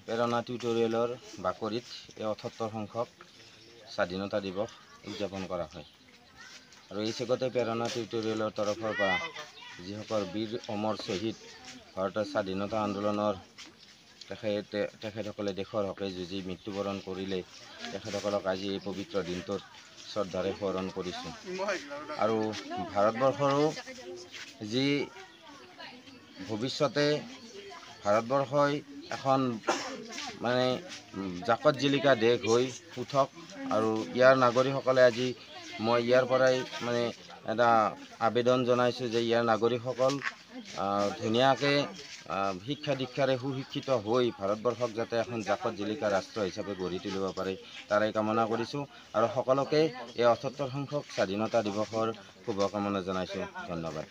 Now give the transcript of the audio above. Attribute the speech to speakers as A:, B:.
A: প্ৰেৰণা টিউটৰিয়েলৰ বাকৰিত ৭৮ সংখ্যক স্বাধীনতা দিৱস উদযাপন কৰা হয় আৰু এই চেগতে প্ৰেৰণা টিউটৰিয়েলৰ তৰফৰ পৰা যিসকল বীৰ অমৰ শ্বহীদ ভাৰতৰ স্বাধীনতা আন্দোলনৰ তেখেতসকলে দেশৰ হকে যুঁজি মৃত্যুবৰণ কৰিলে তেখেতসকলক আজি এই পবিত্ৰ দিনটোত শ্ৰদ্ধাৰে স্মৰণ কৰিছোঁ আৰু ভাৰতবৰ্ষৰো যি ভৱিষ্যতে ভাৰতবৰ্ষই এখন জাকত জিলিকা দেশ হৈ উঠক আৰু ইয়াৰ নাগৰিকসকলে আজি মই ইয়াৰ পৰাই এটা আবেদন জনাইছোঁ যে ইয়াৰ নাগৰিকসকল ধুনীয়াকৈ শিক্ষা দীক্ষাৰে সুশিক্ষিত হৈ ভাৰতবৰ্ষক যাতে এখন জাকত জিলিকা ৰাষ্ট্ৰ হিচাপে গঢ়ি তুলিব পাৰে তাৰে কামনা কৰিছোঁ আৰু সকলোকে এই ৭৮ সংখ্যক স্বাধীনতা দিৱসৰ শুভকামনা জনাইছোঁ। ধন্যবাদ।